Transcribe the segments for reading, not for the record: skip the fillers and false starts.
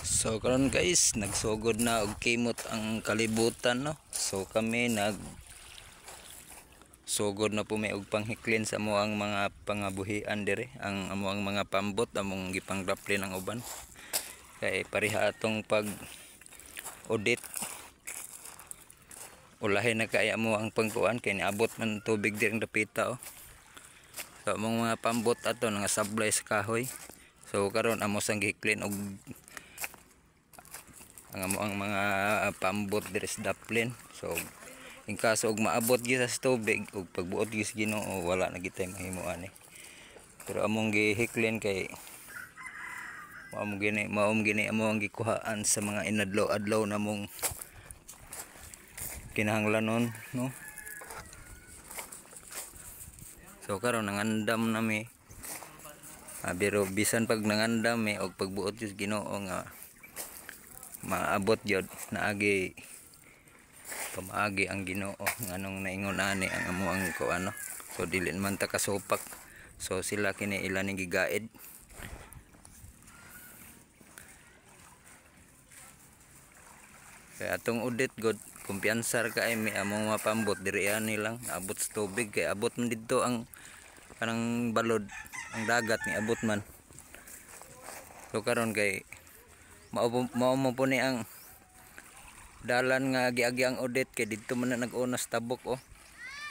So karon guys, nagsugod na og kimot ang kalibutan no. So kami sugod na po may og panghiklin sa amo ang mga pangabuhian dire, ang amo ang mga pambot among gipangdaplin ang uban. Kay pareha atong pag audit. Ulahin na kaya mo ang pangkuan kay niabot man tubig dire ang dapita oh. So among mga pambot ato nga sablay sa kahoy. So karon amo sang gihiklin og ang mga pambot diri sa daplin. So in kaso og maabot gyud sa tubig ug pagbuot gyud sa Ginoo wala na gitay mahimuan eh. Pero among gihiklin kay maom gini amo ang gikuhaan sa mga inadlaw-adlaw namong kinahanglanon no. So karon nangandam nami. Pero bisan pag nangandam og pagbuot gyud sa Ginoo nga maabot gyud naagi pamaagi ang Ginoo nganong naingon ani ang amo ang kuano. So dili man ta kasupak. So sila kini ila ning gigaid. Kaya atong audit god kumpiyansar kay mi among mapambot diri ani lang abot sa tubig kay abot man didto ang kanang balod ang dagat ni abot man. So karon kay mao mo po ni ang dalan nga giagi ang audit kay didto man na nag-unas tabok oh.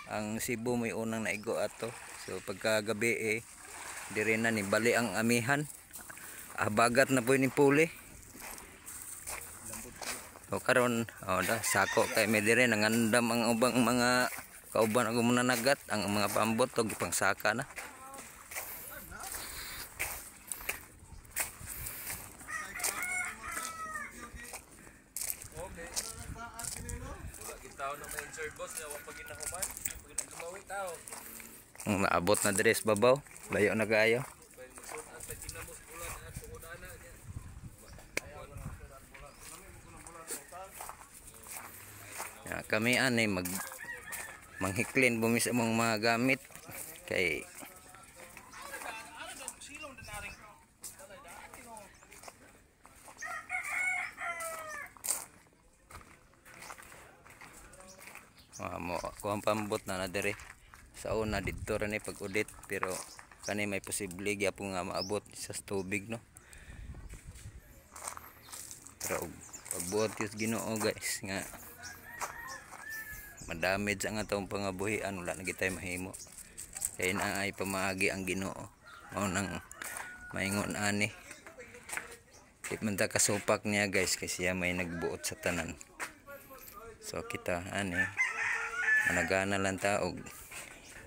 Ang Cebu may unang naigo ato. So pagka gabi dire na ni bali ang amihan. Bagat na po ni puli. So karon sako kay may dire nangandam ang ubang mga kauban ang mananagat ang mga pambot og ipangsaka na. Maabot na dire sa babaw, layo na kaayo. Ya, kami ani manghiklin bumis among mga gamit kay mo kuang pambot na dire sa una didto ra ni pag-audit pero kani may posible gyapon nga maabot sa tubig no. Pero pagbuot yus Ginoo guys nga madamage ang atong pangabuhian wala na gitay mahimo kay naay pamaagi ang Ginoo mao nang maingon ani di man ta kasupak niya guys kasi siya may nagbuot sa tanan. So kita ani managana lang ta og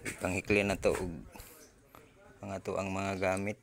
ipanghiklin na to og ang ato ang mga gamit.